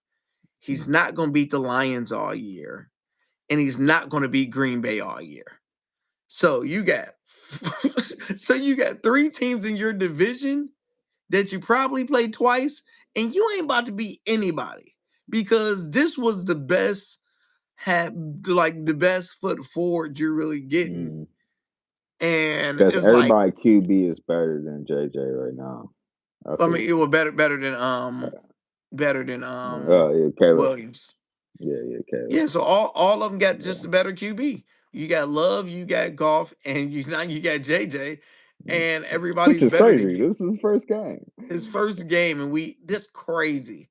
He's mm, not gonna beat the Lions all year, and he's not gonna beat Green Bay all year. So you got so you got three teams in your division that you probably played twice, and you ain't about to beat anybody because this was the best had like the best foot forward you're really getting. mm. And Because it's like, everybody QB is better than JJ right now. I I see mean, what it was you're better than saying. Oh yeah, Caleb. Williams. Yeah, yeah, Caleb. Yeah, so all of them got just Yeah. a better QB. You got Love, you got Golf, and you now you got JJ, Mm. and Which everybody's is better than crazy. you. This is his first game. His first game, and we this crazy.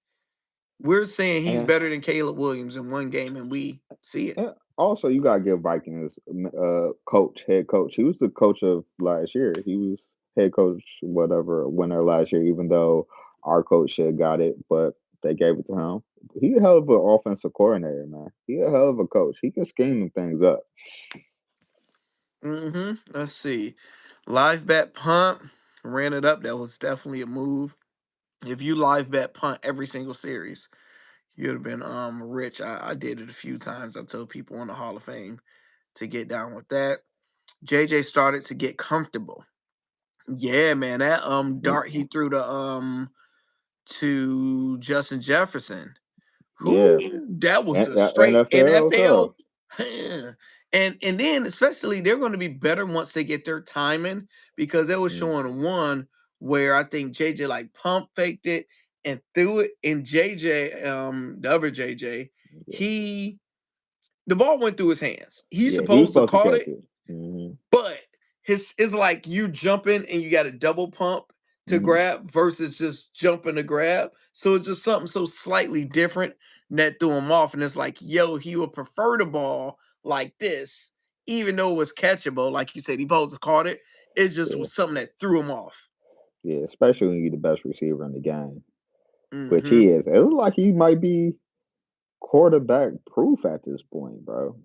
We're saying he's And better than Caleb Williams in one game, and we see it. And also, you gotta give Vikings head coach. He was the coach of last year. He was head coach, whatever, winner last year. Even though our coach should have got it, but they gave it to him. He a hell of an offensive coordinator, man. He a hell of a coach. He can scheme them things up. Let's see. Live bet punt ran it up. That was definitely a move. If you live bet punt every single series, you'd have been rich. I did it a few times. I told people in the Hall of Fame to get down with that. JJ started to get comfortable. Yeah, man, that Mm, dart he threw to Justin Jefferson. yeah, Who that was and a straight NFL NFL. tough. And then especially they're going to be better once they get their timing because they was Mm, showing one where I think JJ like pump faked it and threw it, and JJ the other JJ yeah, he the ball went through his hands. He's yeah, he was supposed to supposed to caught catch it, it. but his is like you jumping and you got a double pump to Mm, grab versus just jumping to grab. So it's just something so slightly different that threw him off. And it's like, yo, he would prefer the ball like this, even though it was catchable. Like you said, he supposed to caught it. It just yeah, was something that threw him off. yeah, especially when you're the best receiver in the game, which Mm-hmm. he is. It looks like he might be quarterback proof at this point, bro.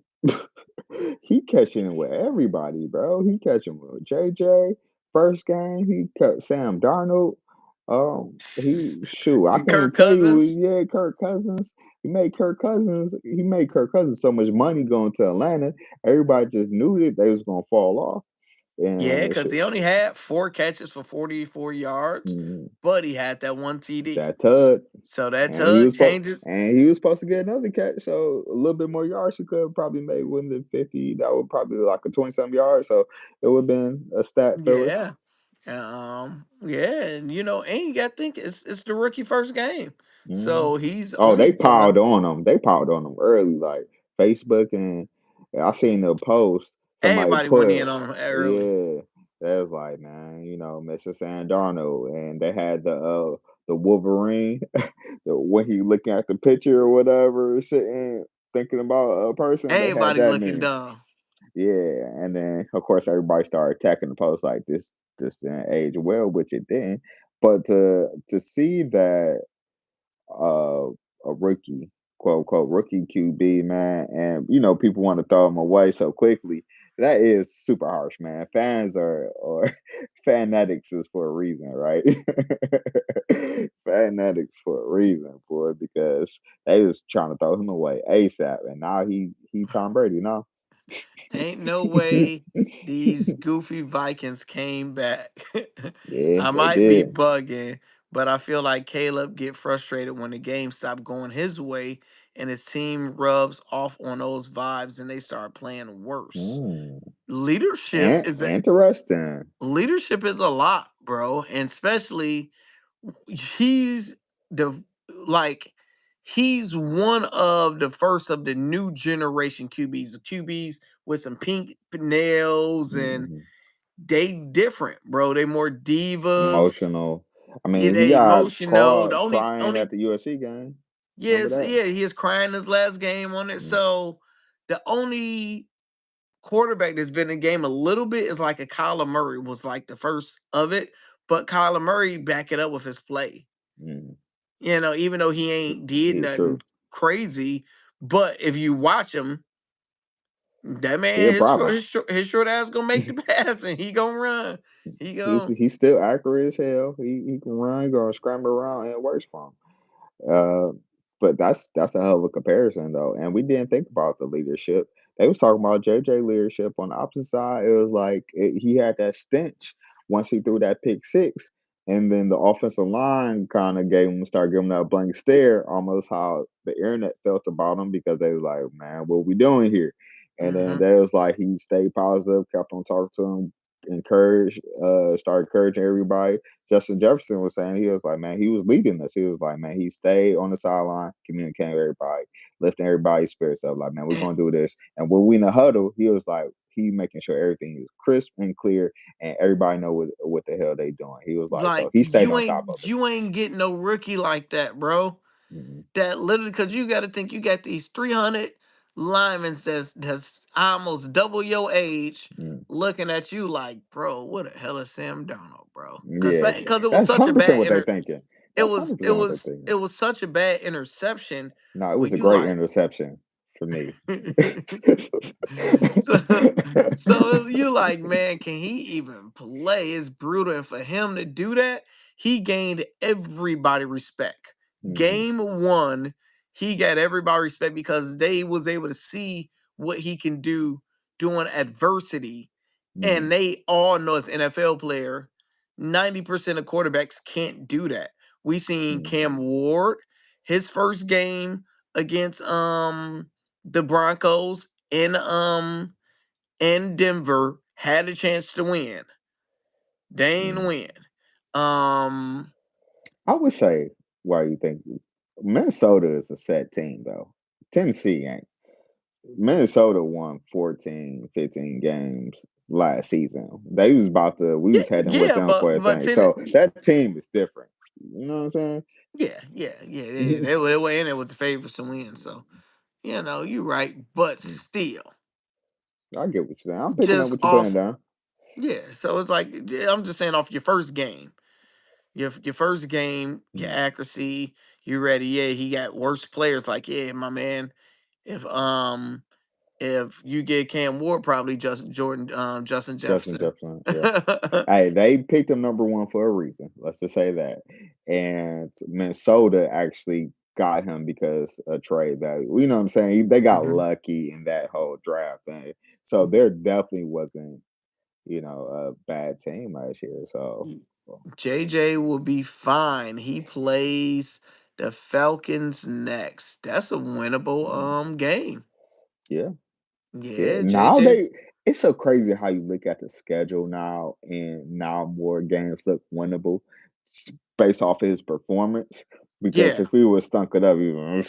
He catching it with everybody, bro. He catching with JJ. First game, he cut Sam Darnold. He shoot. I can't even Kirk tell you. Cousins. Yeah, Kirk Cousins. He made Kirk Cousins. He made Kirk Cousins so much money going to Atlanta. Everybody just knew that they was gonna fall off. Yeah, And because shoot, he only had 4 catches for 44 yards, mm, but he had that one TD. that Tug. So that tug changes. And he was supposed to get another catch, so a little bit more yards he could have probably made within the 50. That would probably like a 20-something yards. So it would have been a stat filler. Yeah. Yeah, and and you gotta think it's the rookie first game. Mhm. So he's Oh, only gonna They piled on him early, like Facebook, and I seen the post somebody everybody went in put, on him early. yeah, that was like, man, Mr. Sam Darnold, and they had the Wolverine, when he looking at the picture or whatever, sitting thinking about a person, they had Everybody that looking meme, dumb. yeah, and then of course everybody started attacking the post like this didn't age well, which it didn't, but to see that uh, a rookie, quote unquote rookie QB, man, and people want to throw him away so quickly. That is super harsh, man. Fans are or fanatics is for a reason, right? Fanatics for a reason, boy, because they was trying to throw him away ASAP, and now he Tom Brady, now. Ain't no way these goofy Vikings came back. Yeah, I they might be did. bugging, but I feel like Caleb get frustrated when the game stopped going his way and his team rubs off on those vibes and they start playing worse. Mm. Leadership And is a interesting. leadership is a lot, bro, and especially he's the like he's one of the first of the new generation QBs, the QBs with some pink nails and Mhm. they different, bro. They more divas. Emotional. I Yeah, mean, he they got emotional. The caught only crying only at the USC game. Remember Yes, that? yeah, he is crying his last game on it. Mm, So the only quarterback that's been in the game a little bit is like a Kyler Murray was like the first of it, but Kyler Murray back it up with his play. mm. Even though he ain't did Yeah, nothing true. crazy, but if you watch him, that He man a problem. his short ass gonna make the pass and he gonna run. He gonna He's still accurate as hell. He can run, go and scramble around, and it works for him. Uh, but that's a hell of a comparison though, and we didn't think about the leadership. They was talking about JJ leadership on the opposite side. It was like he had that stench once he threw that pick six, and then the offensive line kind of started giving him that blank stare, almost how the internet felt about him because they was like, "Man, what we doing here?" And then hmm they was like he stayed positive, kept on talking to him, started encouraging everybody. Justin Jefferson was saying he was like, man, he was leading us. He was like, man, he stayed on the sideline, communicating with everybody, lifting everybody's spirits up. Like, man, we're and gonna do this. And when we in the huddle, he was like, he making sure everything is crisp and clear, and everybody know what the hell they doing. He was like, so like he stayed on top of it. you ain't getting no rookie like that, bro. Mhm, That literally because you got to think you got these 300 linemen that's almost double your age mhm. looking at you like, bro, what the hell is Sam Darnold, bro? Because Yeah, it was that's such a 100% bad what they thinking. That's 100% what they thinking. it was such a bad interception No, it where was a you great like interception for me. so so you like, man, can he even play? It's brutal. And for him to do that, he gained everybody respect. Mhm, Game one, he got everybody respect because they was able to see what he can do during adversity. mhm, And they all know as NFL player, 90% of quarterbacks can't do that. We seen mhm, Cam Ward, his first game against the Broncos in Denver had a chance to win. They ain't mhm. win. Um I would say why you think Minnesota is a set team though. Tennessee ain't. Minnesota won 14, 15 games last season. They was about to we yeah, was heading with yeah, them for a but thing. So that team is different. You know what I'm saying? yeah. They were in there with the favorites to win. So, you're right. But still, I get what you're saying. I'm picking up just what you're putting off, down. yeah. So it's like I'm just saying off your first game. Your first game, your Mm. accuracy, you ready. Yeah, he got worse players like, yeah, my man. If if you get Cam Ward, probably Justin Justin Jefferson. Jefferson, yeah. Hey, they picked him number one for a reason. Let's just say that. And Minnesota actually got him because of trade value. You know what I'm saying? They got Mhm. lucky in that whole draft thing. So there definitely wasn't, a bad team last year. So well, JJ will be fine. He plays the Falcons next. That's a winnable mm, game. yeah, yeah. Yeah, Now JJ. it's so crazy how you look at the schedule now, and now more games look winnable based off his performance. Because Yeah. if we would stunk it up, even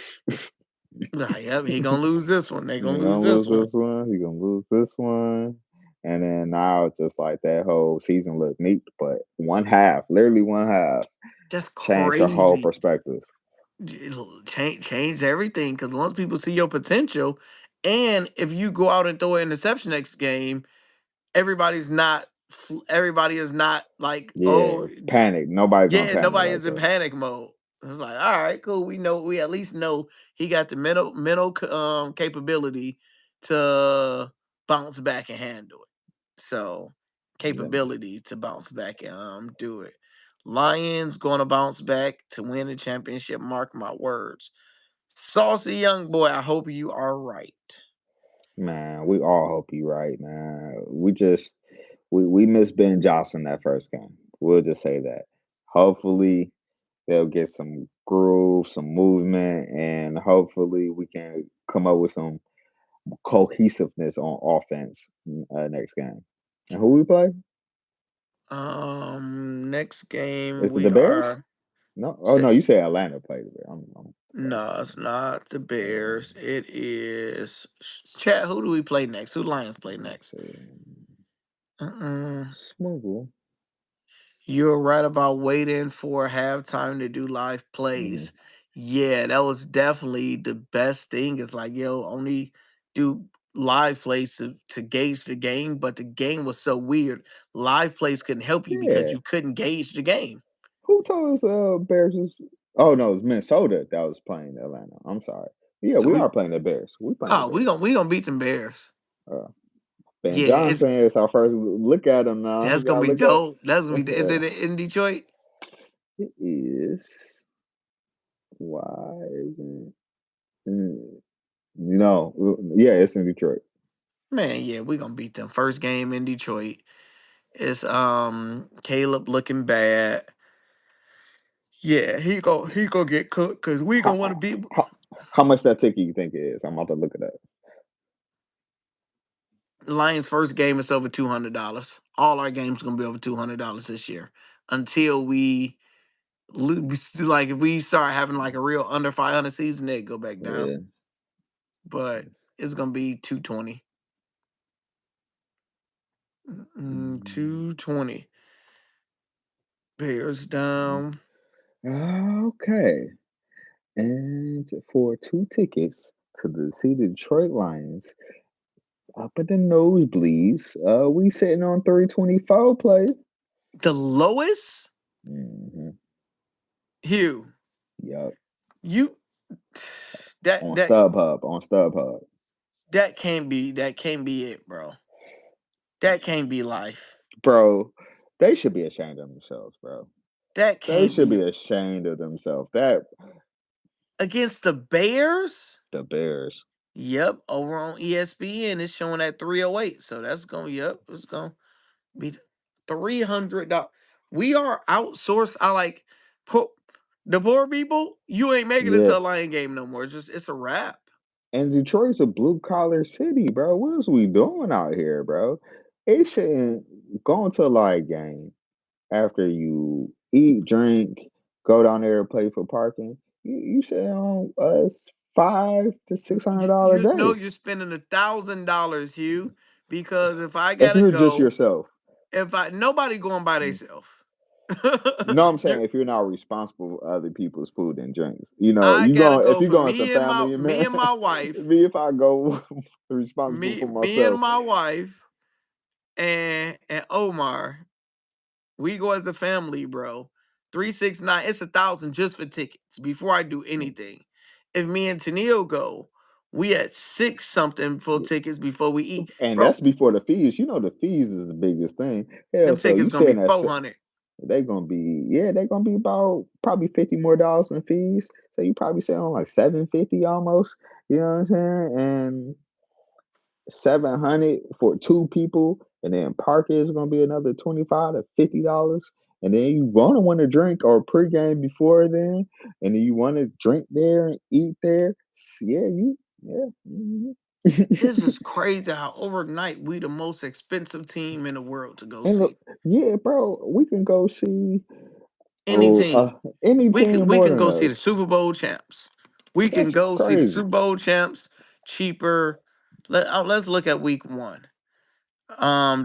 Yep, he gonna lose this one. They gonna you're lose gonna this lose one. this one, you're gonna lose this one. And then now it's just like that whole season looked neat, but one half, literally one half, That's changed the whole crazy. perspective. It'll change everything because once people see your potential, and if you go out and throw an interception next game, everybody is not like, oh, Yeah, panic. Nobody's gonna yeah, panic nobody like is in that. panic mode. It's like, all right, cool. We at least know he got the mental capability to bounce back and handle it. So Yeah, capability to bounce back and do it. Lions going to bounce back to win the championship. Mark my words. Saucy young boy, I hope you are right. man, we all hope you right, man. We miss Ben Johnson that first game. We'll just say that. Hopefully they'll get some groove, some movement, and hopefully we can come up with some cohesiveness on offense next game. And who we play? Next game Is it the we Bears? are. No. Oh no, you say Atlanta played the Bears. I'm No, it's not the Bears. um, It is Chat. Who do we play next? Who Lions play let's next? see. Uh-uh. Smoogle. You're right about waiting for halftime to do live Hmm. plays. Yeah, that was definitely the best thing. Is like, yo, only do live plays to gauge the game, but the game was so weird. Live plays couldn't help you because Yeah. you couldn't gauge the game. Who told us Bears was oh no, it was Minnesota that was playing Atlanta. I'm sorry. Yeah, So we are we playing the Bears. We playing the oh Bears. we gonna beat them Bears. Uh, Ben Yeah, it's Johnson is our first look at him now. that's You gonna gotta be look at dope. That's gonna be. Is it in Detroit? it is why isn't no yeah, it's in Detroit. Man, yeah, we gonna beat them. First game in Detroit. It's Caleb looking bad. Yeah, he go get cooked because we gonna want to How, beat how much that ticket you think it is? I'm about to look it up. Lions. First game is over $200. All our games gonna be over $200 this year until like if we start having like a real under 500 season, they go back down. Yeah. But it's gonna be 220. Mm, 220. Bears down. okay. And for two tickets to see the Detroit Lions up at the nosebleeds, we sitting on 324 play. The lowest. Hmm. Hugh, Yep. you that On that StubHub. On StubHub. that can't be it, bro. That can't be life. Bro, they should be ashamed of themselves, bro. That They can't should be be ashamed of themselves. That against the Bears. the Bears. Yep, over on ESPN it's showing at 308. So that's going yep, it's going to be $300. We are outsourced. I like put the poor people, you ain't making it Yeah. to a Lion game no more. It's a wrap. And Detroit's a blue collar city, bro. What is we doing out here, bro? They shouldn't go to a live game after you eat, drink, go down there and play for parking. You say on us $500 to $600 You a know day. you're spending $1,000, Hugh, because if I If gotta you're just go, yourself. if I nobody going by Mm. themselves. No, I'm you saying if you're not responsible for other people's food and drinks. I you gotta go if go you for go as a family me man, and my wife, me if I go responsible for me and myself. my wife and Omar. We go as a family, bro. 369, it's 1,000 just for tickets before I do anything. If me and Tennille go, we at six something for tickets before we eat. And Bro, that's before the fees. You know the fees is the biggest thing. Hell, them so tickets you gonna be saying that 400. they gonna be yeah, they gonna be about probably $50 more in fees. So you probably say on like 750 almost. You know what I'm saying? And 700 for two people, and then parking is gonna be another $25 to $50. And then you wanna want to drink or pregame before then, and then you want to drink there and eat there. Yeah, you yeah. Mhm. This is crazy how overnight we the most expensive team in the world to go And see. look, yeah, bro, we can go see Any team. any We can team we more can than go see the us. Super Bowl champs. We can That's go see the crazy. Super Bowl champs cheaper. Let's look at week one.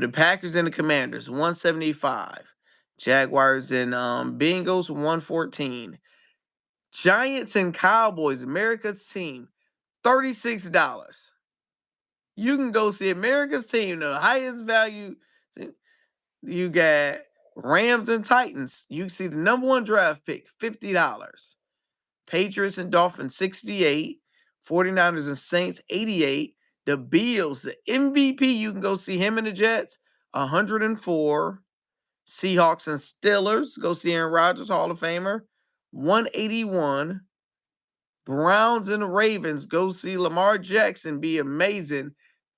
The Packers and the Commanders, 175. Jaguars and Bengals, 114. Giants and Cowboys, America's team, $36. You can go see America's team, the highest value. You got Rams and Titans. You see the number one draft pick, $50. Patriots and Dolphins, 68. 49ers and Saints, 88. The Bills, the MVP, you can go see him in the Jets, 104. Seahawks and Steelers, go see Aaron Rodgers, Hall of Famer, 181. Browns and Ravens, go see Lamar Jackson, be amazing,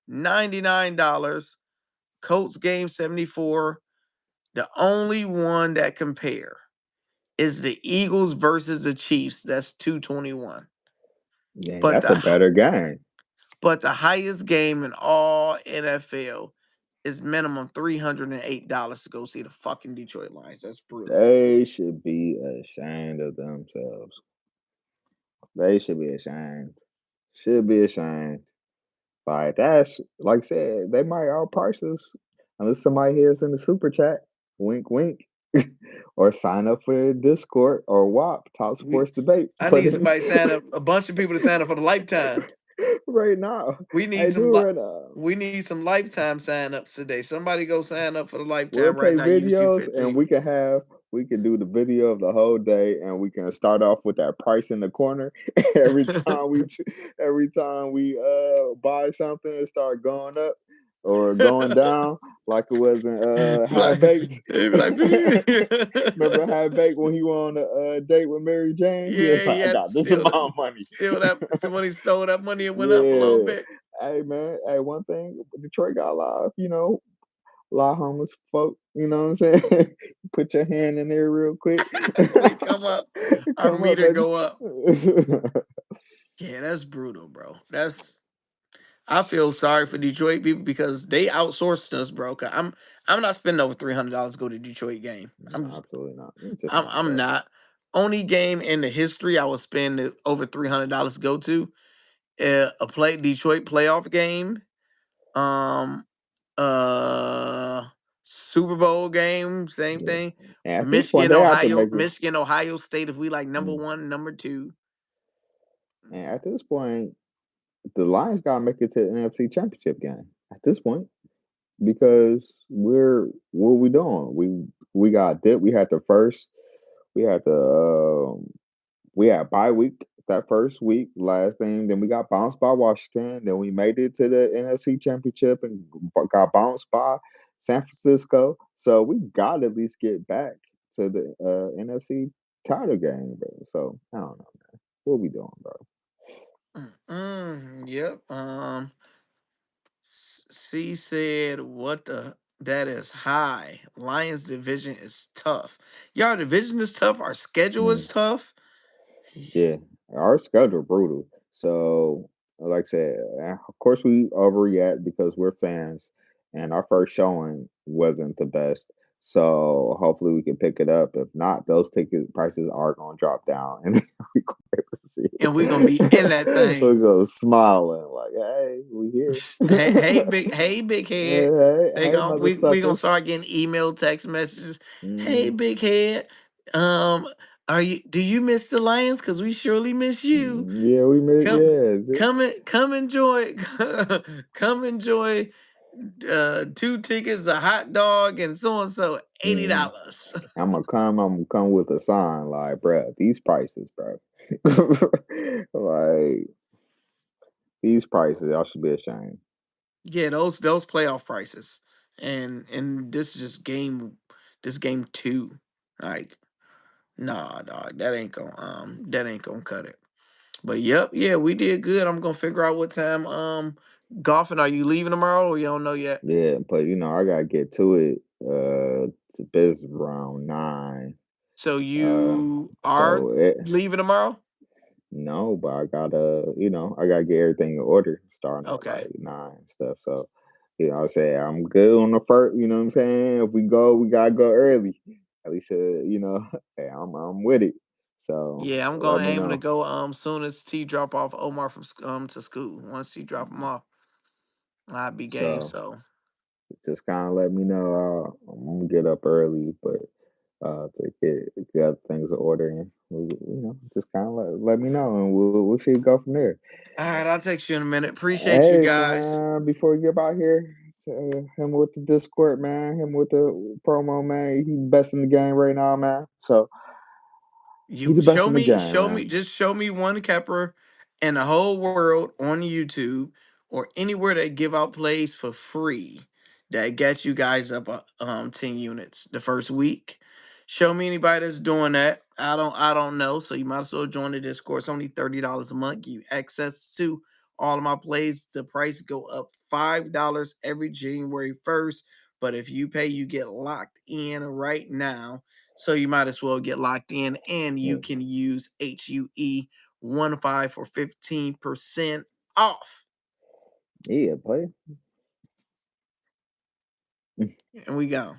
$99. Colts game 74. The only one that compare is the Eagles versus the Chiefs. That's 221. Dang, But that's a the better game. but the highest game in all NFL is minimum $308 to go see the fucking Detroit Lions. That's brutal. They should be ashamed of themselves. They should be ashamed. Should be ashamed. Like that's like I said, they might outprice us unless somebody hears in the super chat. Wink, wink. or sign up for Discord or WAP, Top We Sports Debate. I Put need in somebody to sign up, a bunch of people to sign up for the lifetime. right now. We I need do some right now. we need some lifetime sign-ups today. Somebody go sign up for the We'll lifetime right take now, you see videos and 15. we can do the video of the whole day and we can start off with that price in the corner every time every time we buy something and start going up or going down like it was in Be Half like, Baked. he be like, Remember Half Baked when he went on a date with Mary Jane? He yeah, was he like, I had to got this steal that, amount of money. so when he stole that money, it went up a little Yeah. bit. Hey man, hey, one thing, Detroit got a lot of, a lot of homeless folk, you know what I'm saying? Put your hand in there real quick. We come up, our Come up, meter baby. go up. Yeah, that's brutal, bro. That's I feel sorry for Detroit people because they outsourced us, bro. I'm not spending over $300 to go to Detroit game. No, absolutely not. It's just not I'm that. not. Only game in the history I would spend over $300 to go to a play Detroit playoff game. Um, uh, Super Bowl game, same Yeah. thing. And at this point, they have to make it. Michigan, Ohio State. If we like number Mm. one, number two. And Mm, at this point, the Lions got to make it to the NFC Championship game. At this point, because what are we doing? We got dip. We had the first. We had the we had bye week that first week, last thing. Then we got bounced by Washington. Then we made it to the NFC Championship and got bounced by San Francisco. So we got to at least get back to the NFC title game, bro. So I don't know, man. What we doing, bro? yep. C said, "What the? That is high. Lions division is tough. Y'all division is tough. Our schedule is Mm. tough. Yeah, our schedule brutal. So, like I said, of course we overreact because we're fans, and our first showing wasn't the best. So hopefully we can pick it up. If not, those ticket prices are going to drop down, and we gonna be able to see And we're gonna be in that it. thing. We go smiling like, "Hey, we here." Hey, big head. Hey, They hey, gon' mother we gonna suckers. start getting email, text messages. Hey, Mm, big head. Um, do you miss the Lions? Cause we surely miss you. yeah, we made Come, yeah. come enjoy, come enjoy. 2 tickets, a hot dog, and so and so, Mm. $80. I'm gonna come with a sign like, bruh, these prices, bro. Like these prices, y'all should be ashamed. Yeah, those playoff prices, and this is just this game two. Like, nah, dog, that ain't gonna cut it. But yep, yeah, we did good. I'm gonna figure out what time golfing. Are you leaving tomorrow or you don't know yet? Yeah, but I gotta get to it. To business around 9. So Uh, you are so it leaving tomorrow? no, but I gotta get everything in order starting at Okay. like 9 and stuff. So, I say I'm good on the first. You know what I'm saying? If we go, we gotta go early. At least, hey, I'm with it. So Yeah, I'm let gonna me aim to know. go soon as T drop off Omar from to school. Once T drop him off, I'll be game. So So just kind of let me know. I'm gonna get up early, but to get other things in order, and just kind of let me know, and we'll see go from there. all right, I'll text you in a minute. Appreciate you Hey guys. man, before we get out here, him with the Discord man, him with the promo man, he the best in the game right now, man. So he You the best in the game, man. just show me one Kepper in the whole world on YouTube or anywhere that give out plays for free that gets you guys up 10 units the first week. Show me anybody that's doing that. I don't know. So you might as well join the Discord. It's only $30 a month. Give you access to all of my plays. The price go up $5 every January 1st. But if you pay, you get locked in right now, so you might as well get locked in, and you Yeah, can use HUE 15 for 15% off. yeah, play. And we go.